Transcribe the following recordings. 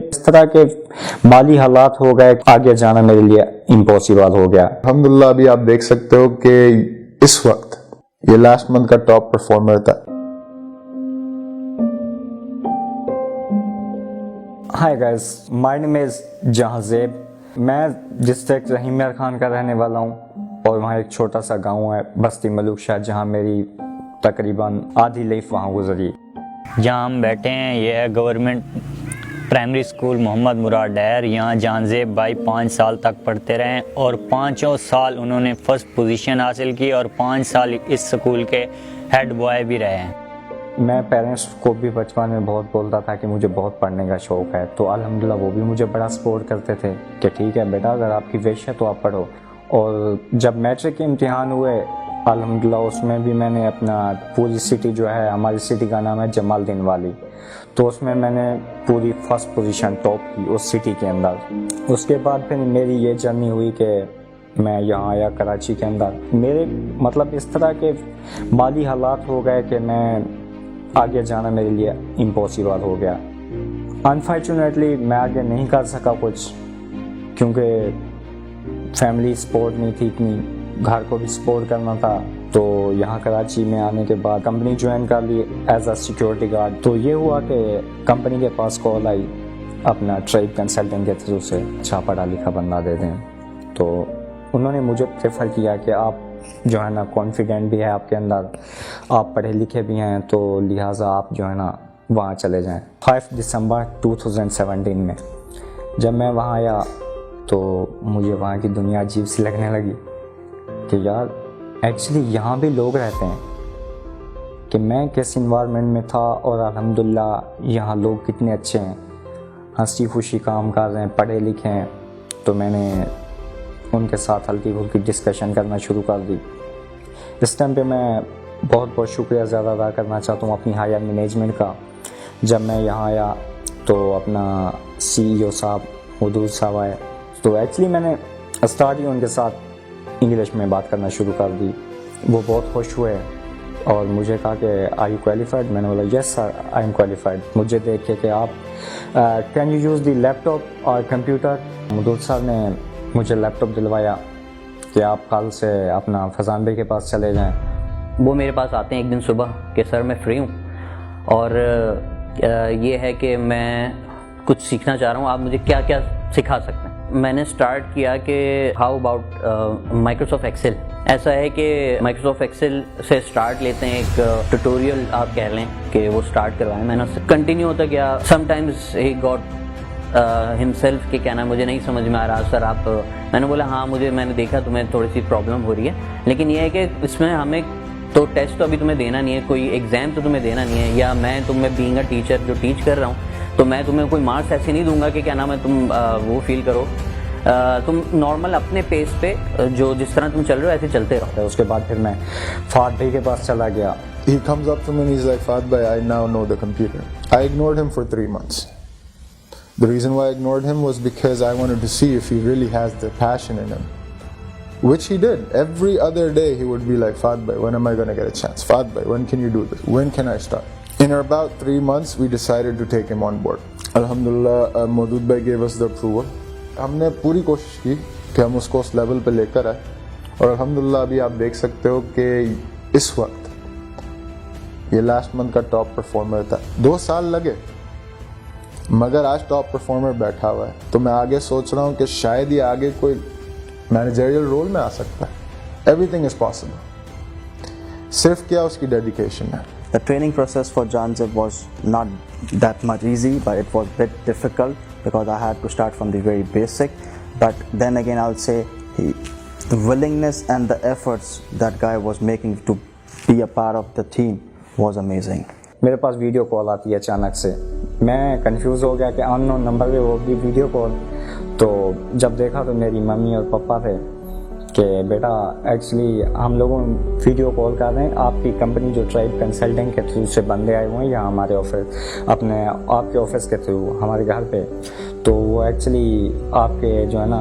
اس طرح کے مالی حالات ہو گئے آگے جانا میرے لیے امپاسبل ہو گیا. الحمدللہ ابھی آپ دیکھ سکتے ہو کہ اس وقت یہ لاسٹ منتھ کا ٹاپ پرفارمر تھا. ہائی گائز، مائی نیم از جہاں زیب. میں ڈسٹرکٹ رحیم یار خان کا رہنے والا ہوں اور وہاں ایک چھوٹا سا گاؤں ہے بستی ملوک شاہ جہاں میری تقریباً آدھی لائف وہاں گزری. جہاں ہم بیٹھے ہیں یہ ہے government primary school Muhammad Murad ڈیر. یہاں جان زیب بھائی 5 سال تک پڑھتے رہے اور 5 سال انہوں نے فرسٹ پوزیشن حاصل کی اور 5 سال اس اسکول کے ہیڈ بوائے بھی رہے ہیں. میں پیرنٹس کو بھی بچپن میں بہت بولتا تھا کہ مجھے بہت پڑھنے کا شوق ہے، تو الحمدللہ وہ بھی مجھے بڑا سپورٹ کرتے تھے کہ ٹھیک ہے بیٹا اگر آپ کی وش ہے تو آپ پڑھو. اور جب میٹرک کے امتحان ہوئے الحمدللہ اس میں بھی میں نے اپنا پوری سٹی جو ہے، ہماری سٹی کا نام ہے جمال الدین والی، تو اس میں نے پوری فرسٹ پوزیشن ٹاپ کی اس سٹی کے اندر. اس کے بعد پھر میری یہ جرنی ہوئی کہ میں یہاں آیا کراچی کے اندر. میرے مطلب اس طرح کے مالی حالات ہو گئے کہ میں آگے جانا میرے لیے امپاسبل ہو گیا. انفارچونیٹلی میں آگے نہیں کر سکا کچھ کیونکہ فیملی سپورٹ نہیں تھی اتنی، گھر کو بھی سپورٹ کرنا تھا. تو یہاں کراچی میں آنے کے بعد کمپنی جوائن کر لی ایز اے سیکیورٹی گارڈ. تو یہ ہوا کہ کمپنی کے پاس کال آئی اپنا ٹرائب کنسلٹنٹ کے تھرو سے، اچھا پڑھا لکھا بندہ دے دیں. تو انہوں نے مجھے پریفر کیا کہ آپ جو ہے نا کانفیڈنٹ بھی ہے آپ کے اندر، آپ پڑھے لکھے بھی ہیں، تو لہٰذا آپ جو ہے نا وہاں چلے جائیں. 5 دسمبر 2017 میں جب میں وہاں آیا تو مجھے وہاں کی دنیا عجیب سی لگنے لگی کہ یار ایکچولی یہاں بھی لوگ رہتے ہیں، کہ میں کس انوائرمنٹ میں تھا اور الحمدللہ یہاں لوگ کتنے اچھے ہیں، ہنسی خوشی کام کر رہے ہیں، پڑھے لکھے ہیں. تو میں نے ان کے ساتھ ہلکی پھلکی ڈسکشن کرنا شروع کر دی. اس ٹائم پہ میں بہت بہت شکریہ زیادہ ادا کرنا چاہتا ہوں اپنی ہائر مینجمنٹ کا. جب میں یہاں آیا تو اپنا CEO صاحب حدود صاحب آئے، تو ایکچولی میں نے اسٹارٹ ہی ان کے ساتھ انگلش میں بات کرنا شروع کر دی. وہ بہت خوش ہوئے اور مجھے کہا کہ آر یو کوالیفائڈ؟ میں نے بولا یس سر آئی ایم کوالیفائڈ. مجھے دیکھ کے کہ آپ can you use the laptop اور کمپیوٹر. حدود صاحب نے مجھے لیپ ٹاپ دلوایا کہ آپ کل سے اپنا فضان بھائی کے پاس چلے جائیں. وہ میرے پاس آتے ہیں ایک دن صبح کہ سر میں فری ہوں اور یہ ہے کہ میں کچھ سیکھنا چاہ رہا ہوں، آپ مجھے کیا کیا سکھا سکتے ہیں. میں نے سٹارٹ کیا کہ ہاؤ اباؤٹ مائکروسافٹ ایکسل. ایسا ہے کہ مائکروسافٹ ایکسل سے سٹارٹ لیتے ہیں، ایک ٹیوٹوریل آپ کہہ لیں کہ وہ سٹارٹ کروائیں. میں نے اس سے کنٹینیو ہوتا گیا. Some times he got himself کہ کہنا مجھے نہیں سمجھ میں آ رہا سر آپ. میں نے بولا ہاں میں نے دیکھا تمہیں تھوڑی سی پرابلم ہو رہی ہے، لیکن یہ ہے کہ اس میں ہمیں تو ٹیسٹ تو ابھی تمہیں دینا نہیں ہے، کوئی ایگزام تو تمہیں دینا نہیں ہے، یا میں تمہیں بینگ اے ٹیچر جو ٹیچ کر رہا ہوں تو میں تمہیں کوئی مارکس ایسے نہیں دوں گا کہ کیا نام ہے تم وہ فیل کرو. تم نارمل اپنے پیس پہ جو جس طرح تم چل رہے ہو ایسے چلتے رہو. اس کے بعد پھر میں فہد بھائی کے پاس چلا گیا. He comes up to me and he's like, Fahad bhai, I now know the computer. I ignored him for 3 months. The reason why I ignored him was because I wanted to see if he really has the passion in him, which he did. Every other day he would be like, Fahad bhai, when am I going to get a chance? Fahad bhai, when can you do this? When can I start? In about 3 months we decided to take him on board. Alhamdulillah, Maudud bhai gave us the approval. ہم نے پوری کوشش کی کہ ہم اس کو اس level پہ لے کر آئے اور الحمدللہ ابھی آپ دیکھ سکتے ہو کہ اس وقت یہ لاسٹ منتھ کا ٹاپ پرفارمر تھا. 2 سال لگے مگر آج ٹاپ پرفارمر بیٹھا ہوا ہے. تو میں آگے سوچ رہا ہوں کہ شاید یہ آگے کوئی مینیجریل رول میں آ سکتا ہے. ایوری تھنگ از پاسبل، صرف کیا اس کی ڈیڈیکیشن ہے. The training process for Jan Zeb was not that much easy, but it was a bit difficult because I had to start from the very basic. But then again, I'll say the willingness and the efforts that guy was making to be a part of the team was amazing. میرے پاس video call آتی ہے اچانک سے. میں confuse ہو گیا کہ ان نون number پہ وہ بھی ویڈیو کال. تو جب دیکھا تو میری ممی اور پپا تھے کہ بیٹا ایکچولی ہم لوگوں ویڈیو کال کر رہے ہیں، آپ کی کمپنی جو ٹرائب کنسلٹنٹ کے تھرو سے بندے آئے ہوئے ہیں یہاں ہمارے آفس، اپنے آپ کے آفس کے تھرو ہمارے گھر پہ. تو وہ ایکچولی آپ کے جو ہے نا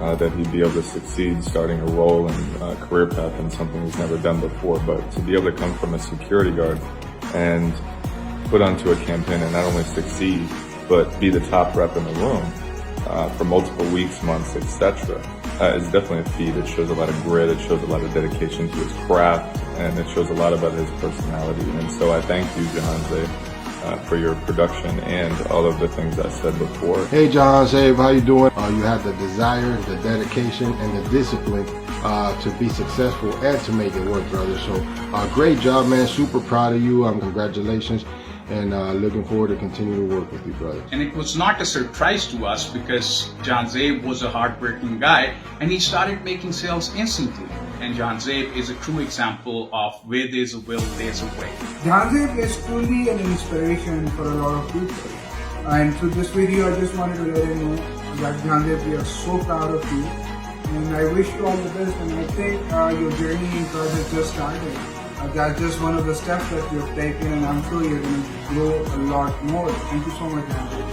that he'd be able to succeed starting a role and career path in something he's never done before. But to be able to come from a security guard and put onto a campaign and not only succeed but be the top rep in the room for multiple weeks, months, etc. Is definitely a feat. It shows a lot of grit, it shows a lot of dedication to his craft, and it shows a lot about his personality. And so I thank you, Jahanzeb, for your production and all of the things I said before. Hey Jahanzeb, how you doing? You have the desire, the dedication, and the discipline to be successful and to make it work, brother. So great job, man. Super proud of you. Congratulations. And looking forward to continue to work with you, brother. And it was not a surprise to us because Jahanzeb was a hardworking guy and he started making sales instantly. And Jahanzeb is a true example of where there's a will, there's a way. Jahanzeb is truly an inspiration for a lot of people. And through this video, I just wanted to let you know that Jahanzeb, we are so proud of you. And I wish you all the best. And I think your journey in college has just started. That's just one of the steps that you've taken, and I'm sure you're going to grow a lot more. Thank you so much, Jahanzeb.